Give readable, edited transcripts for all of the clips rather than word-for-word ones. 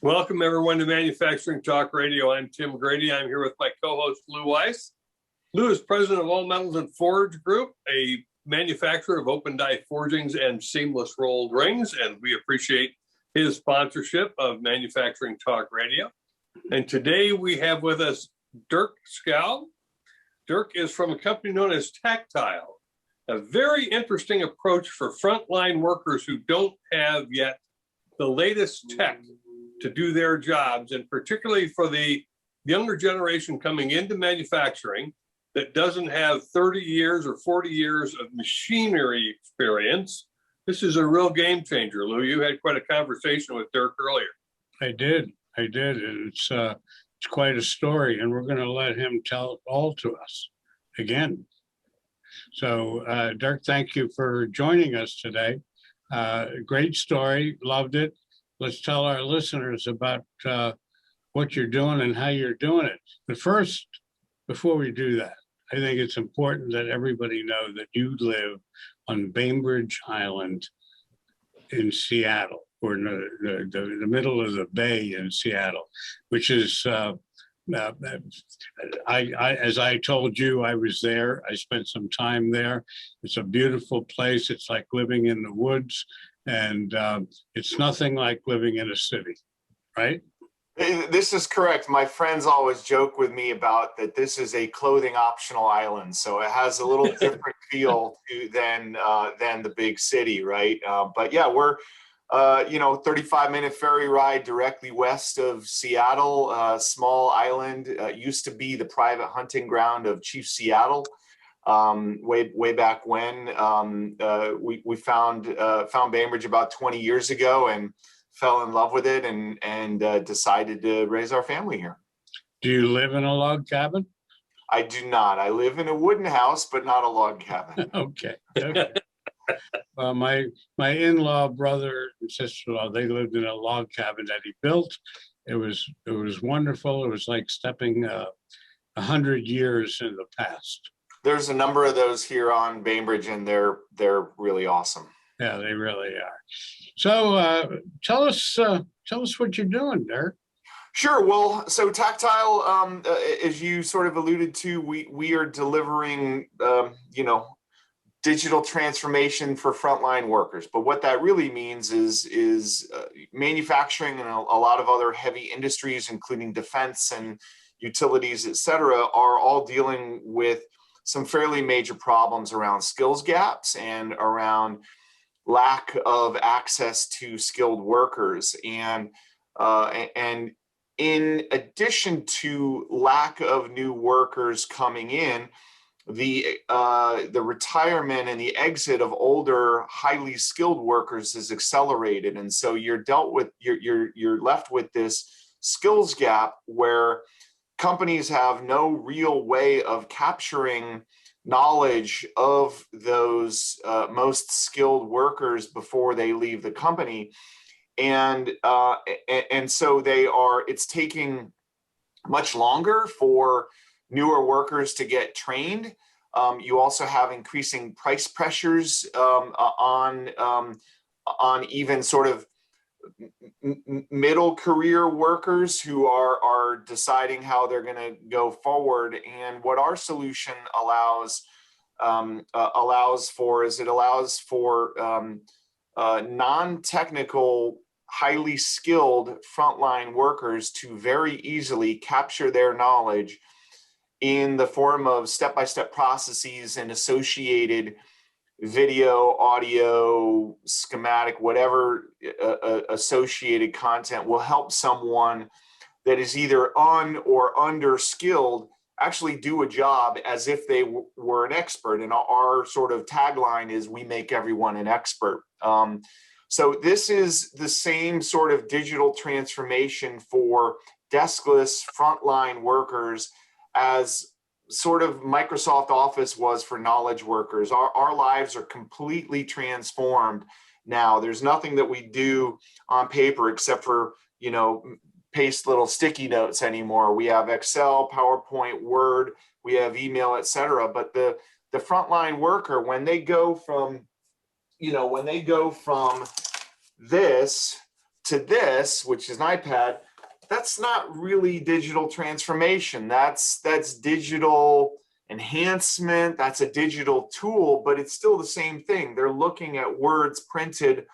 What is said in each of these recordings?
Welcome, everyone, to Manufacturing Talk Radio. I'm Tim Grady. I'm here with my co-host, Lou Weiss. Lou is president of All Metals and Forge Group, a manufacturer of open die forgings and seamless rolled rings, and we appreciate his sponsorship of Manufacturing Talk Radio. And today we have with us Dirck Schou. Dirk is from a company known as Tactile, a very interesting approach for frontline workers who don't have yet the latest tech to do their jobs, and particularly for the younger generation coming into manufacturing that doesn't have 30 years or 40 years of machinery experience. This is a real game changer, Lou. You had quite a conversation with Dirk earlier. I did. It's quite a story, and we're going to let him tell it all to us again. So, Dirk, thank you for joining us today. Great story. Loved it. Let's tell our listeners about what you're doing and how you're doing it. But first, before we do that, I think it's important that everybody know that you live on Bainbridge Island in Seattle, or in the middle of the bay in Seattle, which is, as I told you, I was there. I spent some time there. It's a beautiful place. It's like living in the woods. And it's nothing like living in a city, right? This is correct. My friends always joke with me about that this is a clothing optional island. So it has a little different feel than the big city, right? But yeah, we're, 35-minute ferry ride directly west of Seattle, small island. Used to be the private hunting ground of Chief Seattle. Way back when we found Bainbridge about 20 years ago and fell in love with it and decided to raise our family here. Do you live in a log cabin? I do not. I live in a wooden house, but not a log cabin. Okay. Well, my in-law brother and sister-in-law, they lived in a log cabin that he built. It was wonderful. It was like stepping 100 years in the past. There's a number of those here on Bainbridge, and they're really awesome. Yeah, they really are. So tell us what you're doing, Dirk. Sure. Well, so Tactile, as you sort of alluded to, we are delivering, digital transformation for frontline workers. But what that really means is manufacturing and a lot of other heavy industries, including defense and utilities, et cetera, are all dealing with some fairly major problems around skills gaps and around lack of access to skilled workers. And in addition to lack of new workers coming in, the retirement and the exit of older, highly skilled workers is accelerated. And so you're left with this skills gap where companies have no real way of capturing knowledge of those most skilled workers before they leave the company, and so it's taking much longer for newer workers to get trained. You also have increasing price pressures on even sort of middle career workers who are deciding how they're going to go forward. And what our solution allows for non-technical, highly skilled frontline workers to very easily capture their knowledge in the form of step-by-step processes and associated video, audio, schematic, whatever associated content will help someone that is either or under skilled actually do a job as if they were an expert. And our sort of tagline is, we make everyone an expert. So this is the same sort of digital transformation for deskless frontline workers as sort of Microsoft Office was for knowledge workers. Our lives are completely transformed now. There's nothing that we do on paper except for, paste little sticky notes anymore. We have Excel, PowerPoint, Word, we have email, et cetera. But the frontline worker, when they go from this to this, which is an iPad, that's not really digital transformation. That's digital enhancement. That's a digital tool, but it's still the same thing. They're looking at words printed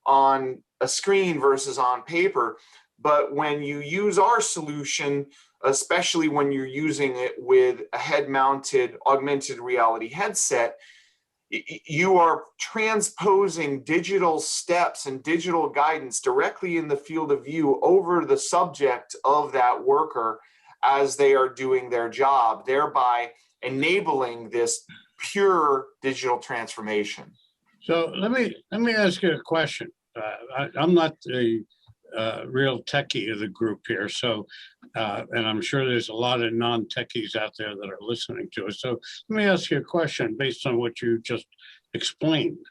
on a screen versus on paper. But when you use our solution, especially when you're using it with a head-mounted augmented reality headset, you are transposing digital steps and digital guidance directly in the field of view over the subject of that worker as they are doing their job, thereby enabling this pure digital transformation. So let me ask you a question. I'm not the real techie of the group here, so and I'm sure there's a lot of non-techies out there that are listening to us. So let me ask you a question based on what you just explained.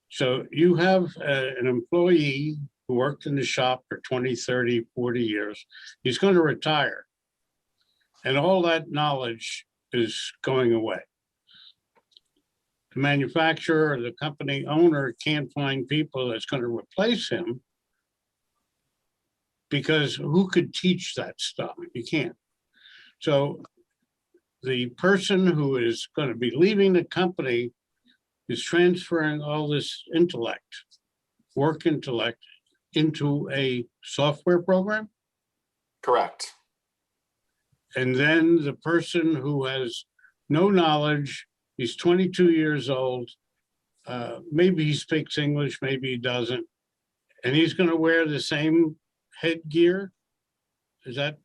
So you have an employee who worked in the shop for 20, 30, 40 years. He's going to retire, and all that knowledge is going away. The manufacturer or the company owner can't find people that's going to replace him, because who could teach that stuff? You can't. So the person who is going to be leaving the company is transferring all this intellect, work intellect, into a software program. Correct. And then the person who has no knowledge, he's 22 years old, maybe he speaks English, maybe he doesn't, and he's going to wear the same headgear. Is that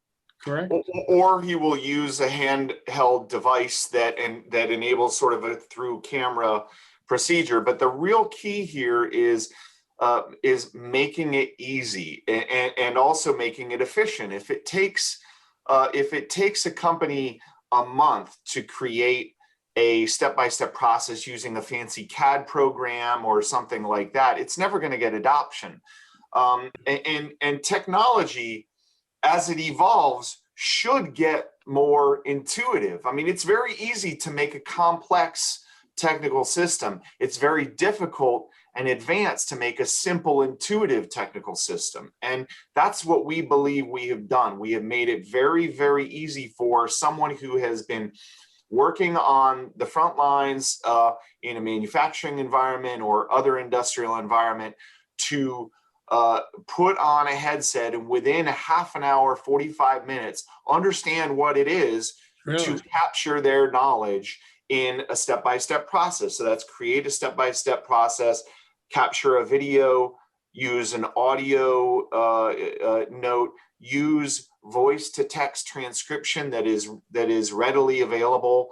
correct? Or he will use a handheld device that enables sort of a through camera procedure. But the real key here is making it easy and also making it efficient. If it takes a company a month to create a step-by-step process using a fancy CAD program or something like that, it's never going to get adoption. And technology, as it evolves, should get more intuitive. I mean, it's very easy to make a complex technical system. It's very difficult and advanced to make a simple, intuitive technical system. And that's what we believe we have done. We have made it very, very easy for someone who has been working on the front lines in a manufacturing environment or other industrial environment to put on a headset and within a half an hour, 45 minutes, understand what it is to capture their knowledge in a step-by-step process. So that's create a step-by-step process, capture a video, use an audio note, use voice-to-text transcription that is readily available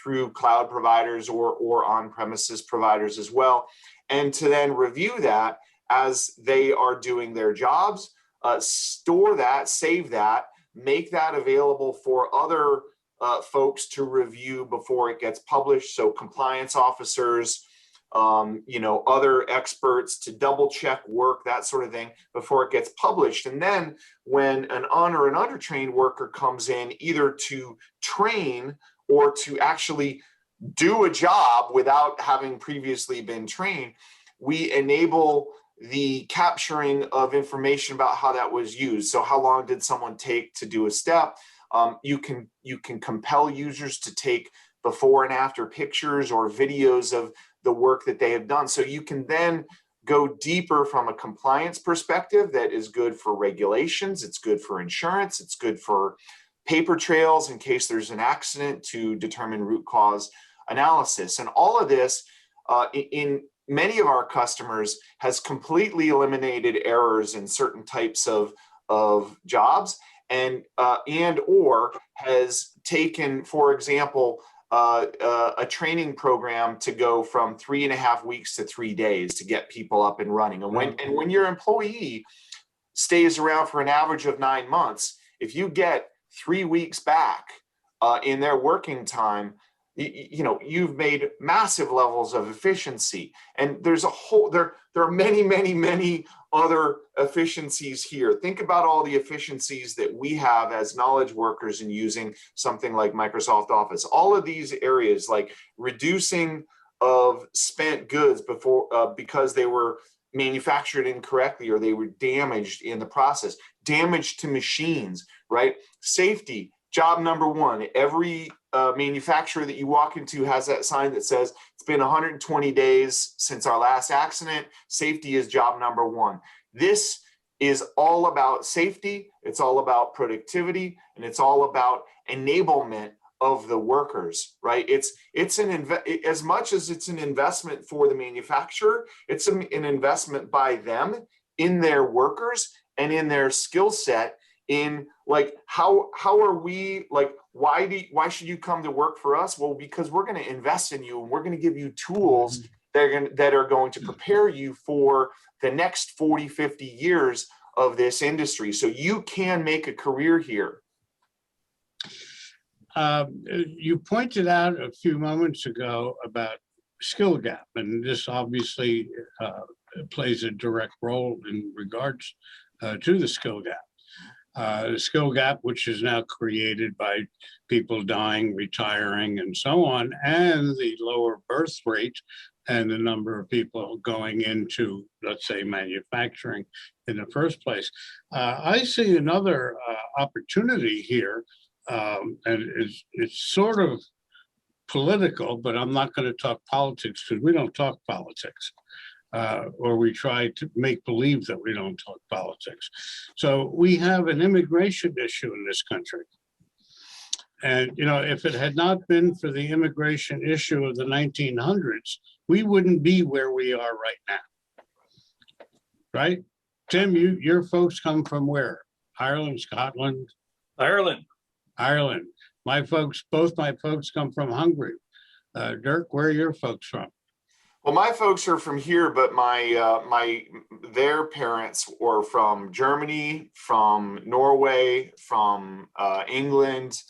through cloud providers or on-premises providers as well, and to then review that as they are doing their jobs, store that, save that, make that available for other folks to review before it gets published. So compliance officers, other experts to double check work, that sort of thing, before it gets published. And then when an or an undertrained worker comes in, either to train or to actually do a job without having previously been trained, we enable the capturing of information about how that was used. So how long did someone take to do a step? You can compel users to take before and after pictures or videos of the work that they have done. So you can then go deeper from a compliance perspective that is good for regulations, it's good for insurance, it's good for paper trails in case there's an accident to determine root cause analysis. And all of this in many of our customers has completely eliminated errors in certain types of jobs and or has taken, for example, a training program to go from 3.5 weeks to 3 days to get people up and running. And when your employee stays around for an average of 9 months, if you get 3 weeks back in their working time, you've made massive levels of efficiency. And there are many other efficiencies here. Think about all the efficiencies that we have as knowledge workers in using something like Microsoft Office. All of these areas, like reducing of spent goods before because they were manufactured incorrectly, or they were damaged in the process. Damage to machines, right? Safety, job number one. Every manufacturer that you walk into has that sign that says it's been 120 days since our last accident. Safety is job number one. This is all about safety. It's all about productivity, and it's all about enablement of the workers, right? It's as much as it's an investment for the manufacturer, it's an investment by them in their workers and in their skill set. In like, how are we, like, why should you come to work for us? Well, because we're going to invest in you, and we're going to give you tools that are going to prepare you for the next 40, 50 years of this industry, so you can make a career here. You pointed out a few moments ago about skill gap, and this obviously plays a direct role in regards to the skill gap. The skill gap, which is now created by people dying, retiring, and so on, and the lower birth rate and the number of people going into, let's say, manufacturing in the first place. I see another opportunity here, and it's sort of political, but I'm not going to talk politics because we don't talk politics. Or we try to make believe that we don't talk politics. So we have an immigration issue in this country. And, you know, if it had not been for the immigration issue of the 1900s, we wouldn't be where we are right now. Right? Tim, your folks come from where? Ireland, Scotland? Ireland. Ireland. My folks, both my folks come from Hungary. Dirk, where are your folks from? Well, my folks are from here, but their parents were from Germany, from Norway, from England,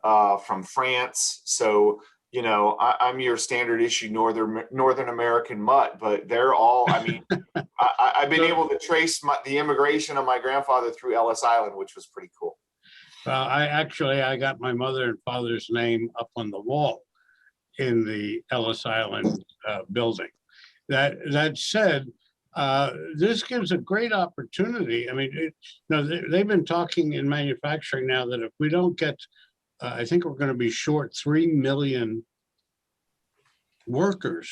from France. So, you know, I'm your standard issue Northern American mutt, but they're all, I mean, I've been able to trace the immigration of my grandfather through Ellis Island, which was pretty cool. Well, I got my mother and father's name up on the wall in the Ellis Island building. That said, this gives a great opportunity. I mean, they've been talking in manufacturing now that if we don't get, I think we're going to be short 3 million workers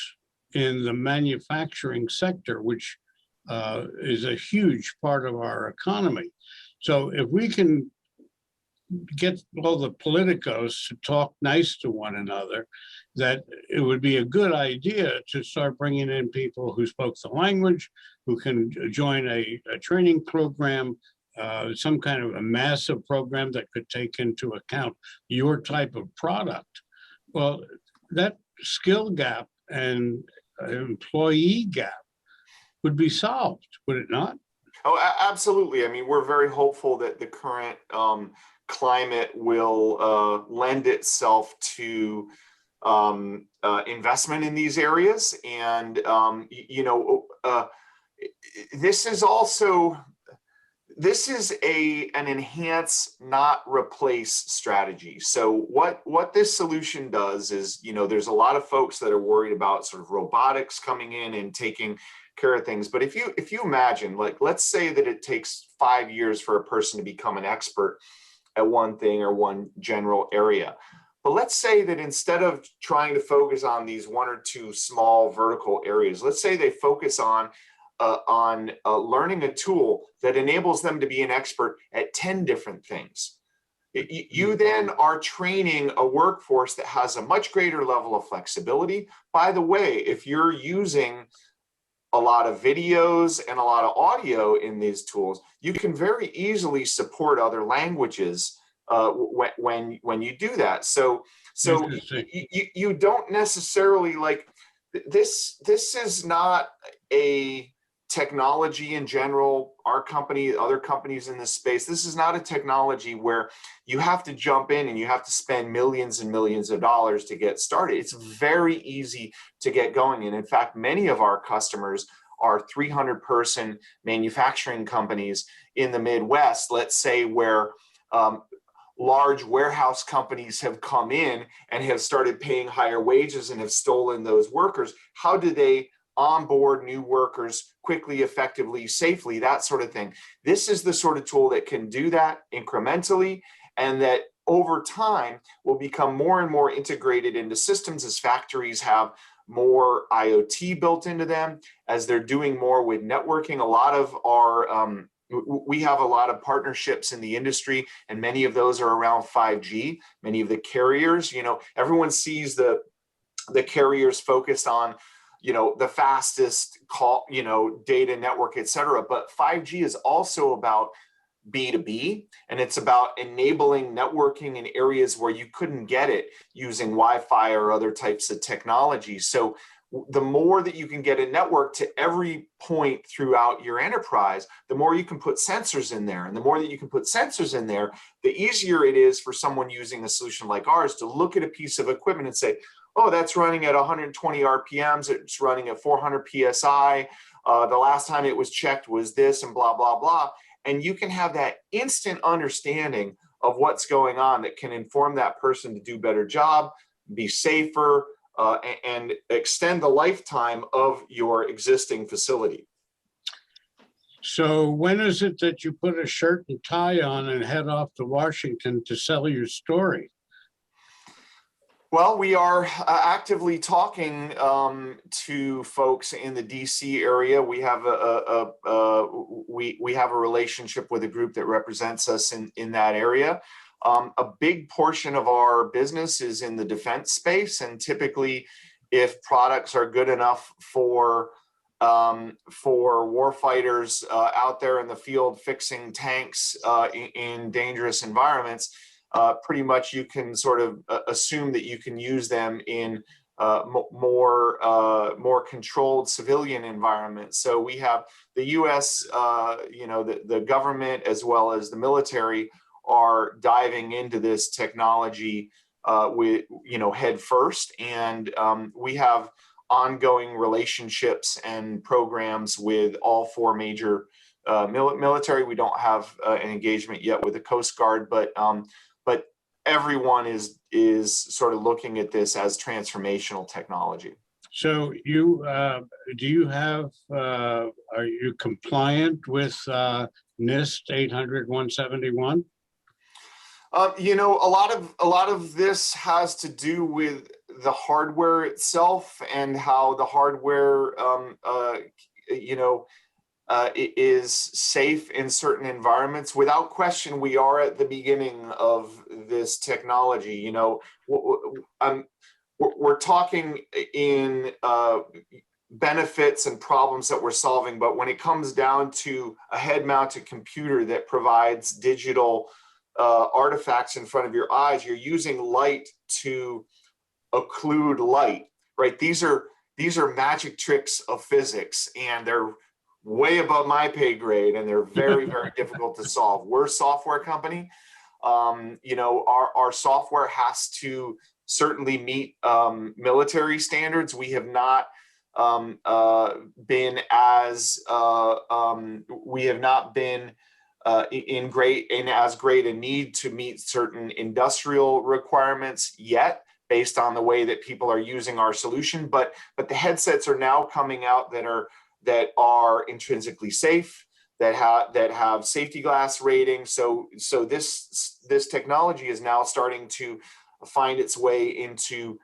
in the manufacturing sector, which is a huge part of our economy. So if we can get all the politicos to talk nice to one another, that it would be a good idea to start bringing in people who spoke the language, who can join a training program, some kind of a massive program that could take into account your type of product. Well, that skill gap and employee gap would be solved, would it not? Oh, absolutely. I mean, we're very hopeful that the current climate will lend itself to investment in these areas. And, you know, this is an enhance, not replace strategy. So what this solution does is, you know, there's a lot of folks that are worried about sort of robotics coming in and taking care of things. But if you imagine, like, let's say that it takes 5 years for a person to become an expert at one thing or one general area. But let's say that instead of trying to focus on these 1 or 2 small vertical areas, let's say they focus on learning a tool that enables them to be an expert at 10 different things. You then are training a workforce that has a much greater level of flexibility. By the way, if you're using a lot of videos and a lot of audio in these tools, you can very easily support other languages when you do that. So you don't necessarily, like, this is not a technology in general. Our company, other companies in this space, this is not a technology where you have to jump in and you have to spend millions and millions of dollars to get started. It's very easy to get going. And in fact, many of our customers are 300-person manufacturing companies in the Midwest, let's say, where large warehouse companies have come in and have started paying higher wages and have stolen those workers. How do they onboard new workers quickly, effectively, safely, that sort of thing. This is the sort of tool that can do that incrementally, and that over time will become more and more integrated into systems as factories have more IoT built into them, as they're doing more with networking. A lot of our, we have a lot of partnerships in the industry, and many of those are around 5G. Many of the carriers, everyone sees the carriers focused on, the fastest call, data network, et cetera. But 5G is also about B2B, and it's about enabling networking in areas where you couldn't get it using Wi-Fi or other types of technology. So the more that you can get a network to every point throughout your enterprise, the more you can put sensors in there. And the more that you can put sensors in there, the easier it is for someone using a solution like ours to look at a piece of equipment and say, oh, that's running at 120 RPMs, it's running at 400 PSI. The last time it was checked was this, and blah, blah, blah. And you can have that instant understanding of what's going on that can inform that person to do a better job, be safer, and extend the lifetime of your existing facility. So when is it that you put a shirt and tie on and head off to Washington to sell your story? Well, we are actively talking to folks in the DC area. We have we have a relationship with a group that represents us in that area. A big portion of our business is in the defense space, and typically, if products are good enough for warfighters out there in the field fixing tanks in dangerous environments, pretty much you can sort of assume that you can use them in more controlled civilian environments. So we have the U.S., the government as well as the military are diving into this technology with head first, and we have ongoing relationships and programs with all four major military. We don't have an engagement yet with the Coast Guard, but everyone is sort of looking at this as transformational technology. So you do you have are you compliant with NIST 800-171? A lot of this has to do with the hardware itself and how the hardware is safe in certain environments. Without question, we are at the beginning of this technology. We're talking in benefits and problems that we're solving, but when it comes down to a head-mounted computer that provides digital artifacts in front of your eyes, you're using light to occlude light, right? These are magic tricks of physics, and they're way above my pay grade, and they're very, very difficult to solve. We're a software company. Our software has to certainly meet military standards. We have not been in as great a need to meet certain industrial requirements yet, based on the way that people are using our solution. But the headsets are now coming out that are intrinsically safe, that have safety glass ratings. So this technology is now starting to find its way into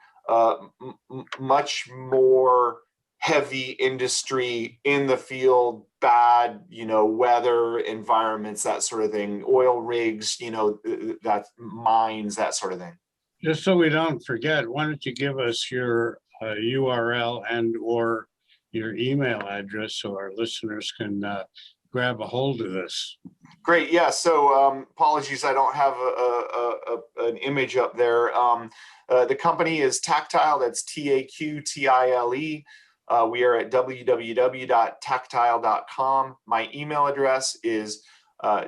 much more heavy industry in the field, bad, weather environments, that sort of thing, oil rigs, that mines, that sort of thing. Just so we don't forget, why don't you give us your URL and or your email address so our listeners can grab a hold of this? Great. Yeah. So apologies, I don't have an image up there. The company is Tactile. That's Taqtile. We are at www.tactile.com. My email address is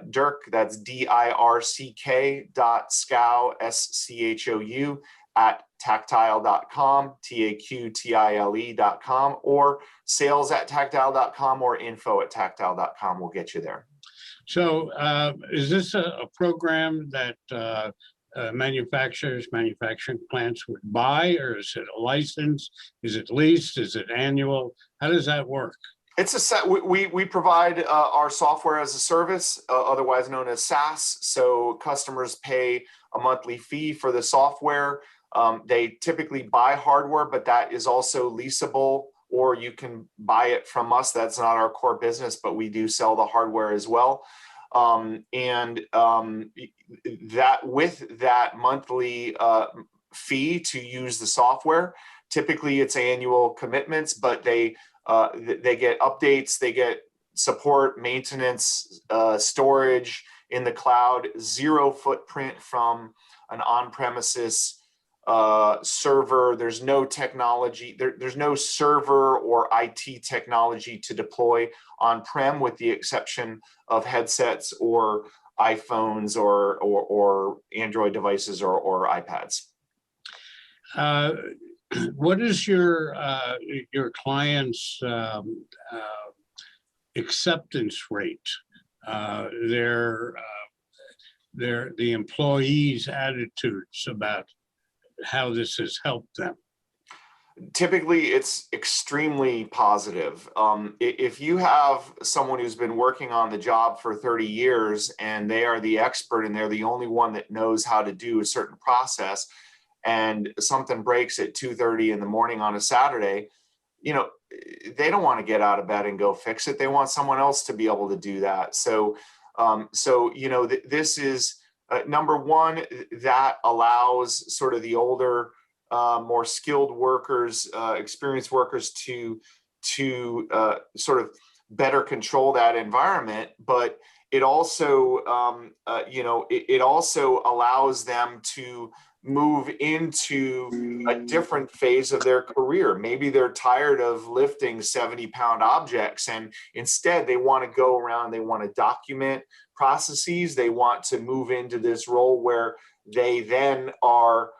Dirk, that's DIRCK .Schou, SCHOU, at tactile.com, TAQTILE.com, or sales@tactile.com or info@tactile.com will get you there. So is this a program that manufacturing plants would buy, or is it a license? Is it leased? Is it annual? How does that work? It's a set. We provide our software as a service, otherwise known as SaaS. So customers pay a monthly fee for the software. They typically buy hardware, but that is also leasable, or you can buy it from us. That's not our core business, but we do sell the hardware as well. That with that monthly fee to use the software, typically it's annual commitments, but they get updates, they get support, maintenance, storage in the cloud, zero footprint from an on-premises server. There's no technology, there's no server or IT technology to deploy on-prem, with the exception of headsets or iPhones or Android devices or iPads. What is your clients' acceptance rate? The employees' attitudes about how this has helped them? Typically, it's extremely positive. If you have someone who's been working on the job for 30 years and they are the expert and they're the only one that knows how to do a certain process, and something breaks at 2:30 in the morning on a Saturday, they don't want to get out of bed and go fix it. They want someone else to be able to do that. So this is number one, that allows sort of the older, more skilled workers, experienced workers to sort of better control that environment. But it also, it also allows them to move into a different phase of their career. Maybe they're tired of lifting 70-pound objects, and instead they want to go around, they want to document processes. They want to move into this role where they then are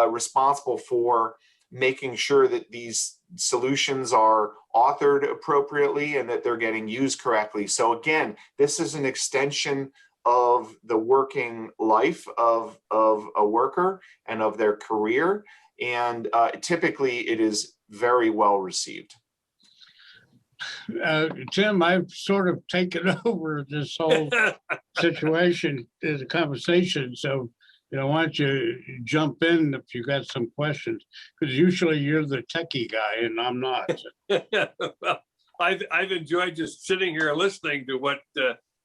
responsible for making sure that these solutions are authored appropriately and that they're getting used correctly. So again, this is an extension of the working life of a worker and of their career. And typically it is very well received. Tim, I've sort of taken over this whole situation as a conversation. So, why don't you jump in if you got some questions? Because usually you're the techie guy and I'm not. Well, I've enjoyed just sitting here listening to what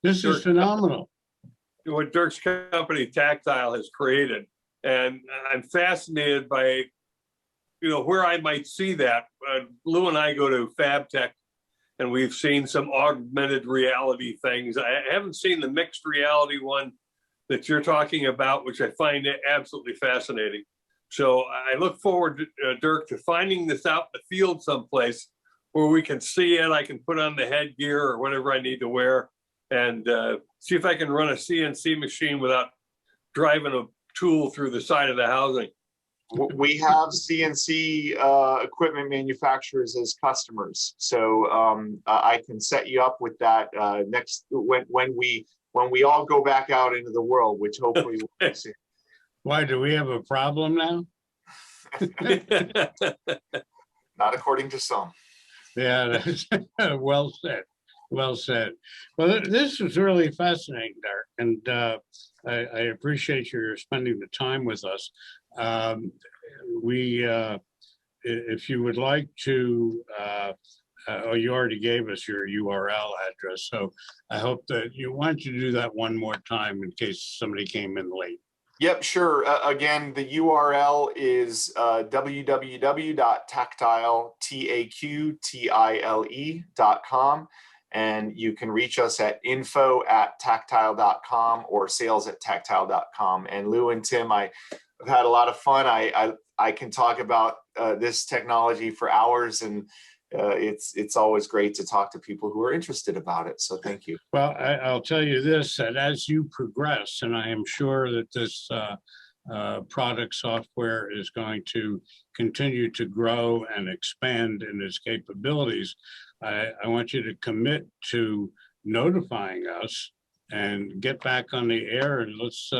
this is phenomenal. What Dirk's company Tactile has created, and I'm fascinated by where I might see that. Lou and I go to Fab Tech, and we've seen some augmented reality things. I haven't seen the mixed reality one that you're talking about, which I find absolutely fascinating. So I look forward, Dirk, to finding this out in the field someplace where we can see it. I can put on the headgear or whatever I need to wear, and see if I can run a CNC machine without driving a tool through the side of the housing. We have CNC equipment manufacturers as customers, so I can set you up with that next when we all go back out into the world, which hopefully we'll see. Why, do we have a problem now? Not according to some. Yeah, that's well said. Well said. Well, this is really fascinating, Dirk, and I appreciate your spending the time with us. If you would like to, you already gave us your URL address, so I hope that why don't you do that one more time in case somebody came in late. Yep, sure. Again, the URL is www.tactile.com. And you can reach us at info@tactile.com or sales@tactile.com. And Lou and Tim, I've had a lot of fun. I can talk about this technology for hours, and it's always great to talk to people who are interested about it. So thank you. Well, I'll tell you this, that as you progress, and I am sure that this product software is going to continue to grow and expand in its capabilities, I want you to commit to notifying us and get back on the air, and let's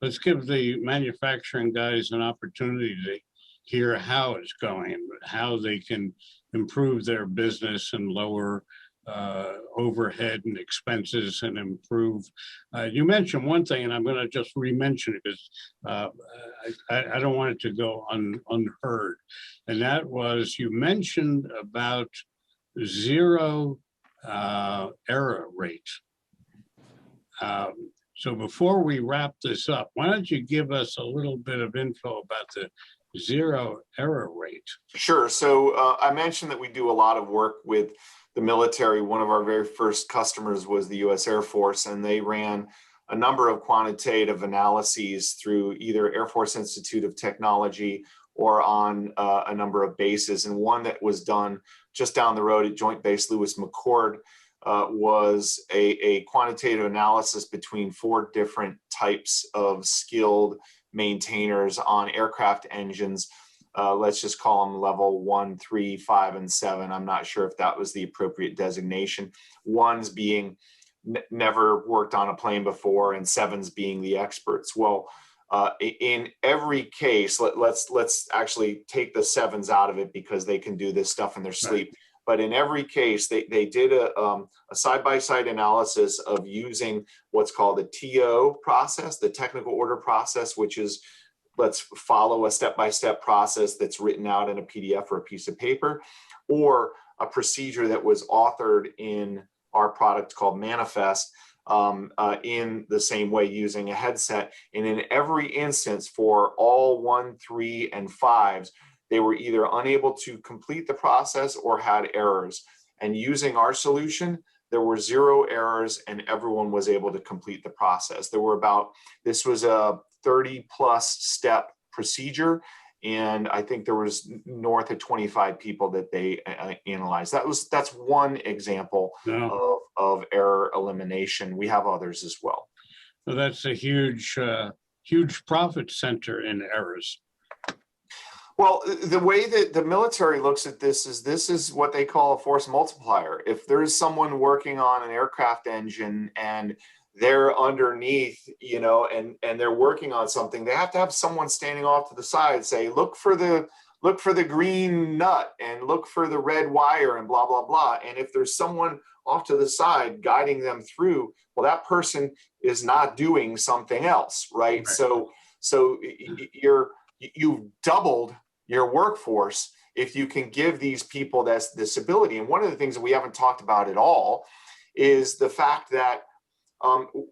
let's give the manufacturing guys an opportunity to hear how it's going, how they can improve their business and lower overhead and expenses and improve. You mentioned one thing, and I'm going to just re-mention it because I don't want it to go unheard. And that was, you mentioned about zero error rate. So before we wrap this up, why don't you give us a little bit of info about the zero error rate? Sure. So I mentioned that we do a lot of work with the military. One of our very first customers was the U.S. Air Force, and they ran a number of quantitative analyses through either Air Force Institute of Technology or on a number of bases. And one that was done just down the road at Joint Base Lewis McChord was a quantitative analysis between 4 different types of skilled maintainers on aircraft engines. Let's just call them level 1, 3, 5, and 7. I'm not sure if that was the appropriate designation. 1's being never worked on a plane before, and 7's being the experts. Well, in every case, let's actually take the 7's out of it because they can do this stuff in their sleep. Right. But in every case, they did a side-by-side analysis of using what's called the TO process, the technical order process, which is, let's follow a step-by-step process that's written out in a PDF or a piece of paper, or a procedure that was authored in our product called Manifest in the same way using a headset. And in every instance for all 1, 3, and 5s, they were either unable to complete the process or had errors. And using our solution, there were 0 errors and everyone was able to complete the process. There were this was a 30+ step procedure, and I think there was north of 25 people that they analyzed. That's one example of error elimination. We have others as well. So that's a huge profit center in errors. Well, the way that the military looks at this is what they call a force multiplier. If there's someone working on an aircraft engine and they're underneath, and they're working on something, they have to have someone standing off to the side say, look for the green nut and look for the red wire and blah, blah, blah. And if there's someone off to the side guiding them through, well, that person is not doing something else, right? So you've doubled your workforce if you can give these people this ability. And one of the things that we haven't talked about at all is the fact that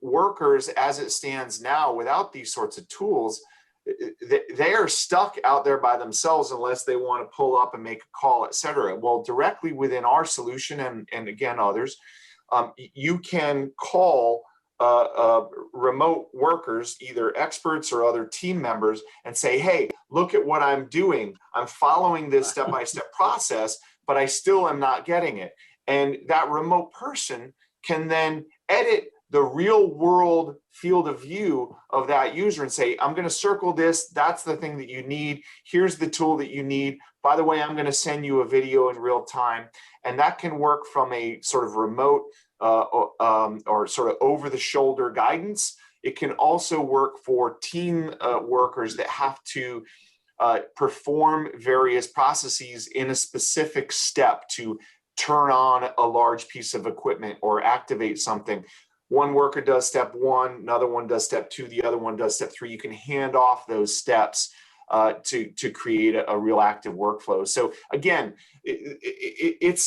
workers, as it stands now, without these sorts of tools, they are stuck out there by themselves unless they want to pull up and make a call, et cetera. Well, directly within our solution, and again, others, you can call remote workers, either experts or other team members, and say, hey, look at what I'm doing. I'm following this step-by-step process, but I still am not getting it. And that remote person can then edit the real world field of view of that user and say, I'm going to circle this. That's the thing that you need. Here's the tool that you need. By the way, I'm going to send you a video in real time. And that can work from a sort of remote or sort of over the shoulder guidance. It can also work for team workers that have to perform various processes in a specific step to turn on a large piece of equipment or activate something. One worker does step 1, another one does step 2, the other one does step 3. You can hand off those steps to create a real active workflow. So again, it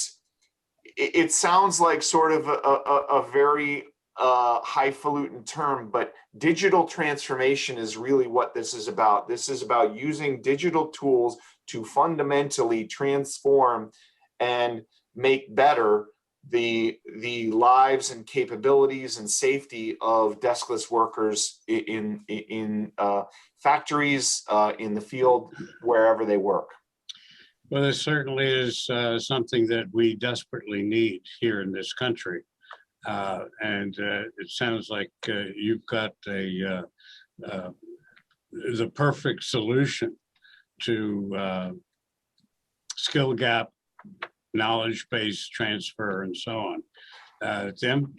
sounds like sort of a very highfalutin term, but digital transformation is really what this is about. This is about using digital tools to fundamentally transform and make better the lives and capabilities and safety of deskless workers in factories, in the field, wherever they work. Well, this certainly is something that we desperately need here in this country. And it sounds like you've got the perfect solution to skill gap, knowledge-based transfer, and so on. Tim?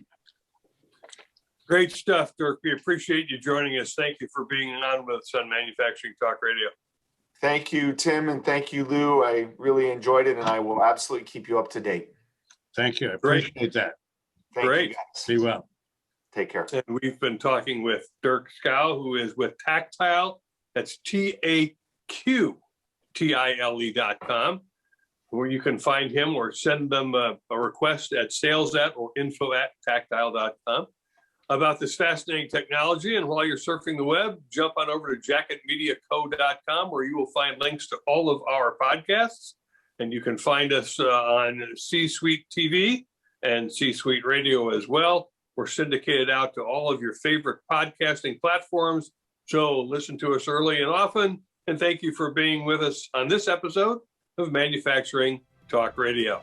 Great stuff, Dirk. We appreciate you joining us. Thank you for being on with us on Manufacturing Talk Radio. Thank you, Tim, and thank you, Lou. I really enjoyed it, and I will absolutely keep you up to date. Thank you. I appreciate that. Thank Great. you, guys. Be well. Take care. And we've been talking with Dirck Schou, who is with Tactile. That's TAQTILE.com, where you can find him or send them a request at sales@or info@tactile.com about this fascinating technology. And while you're surfing the web, jump on over to jacketmediaco.com, where you will find links to all of our podcasts. And you can find us on C-Suite TV and C-Suite Radio as well. We're syndicated out to all of your favorite podcasting platforms. So listen to us early and often. And thank you for being with us on this episode of Manufacturing Talk Radio.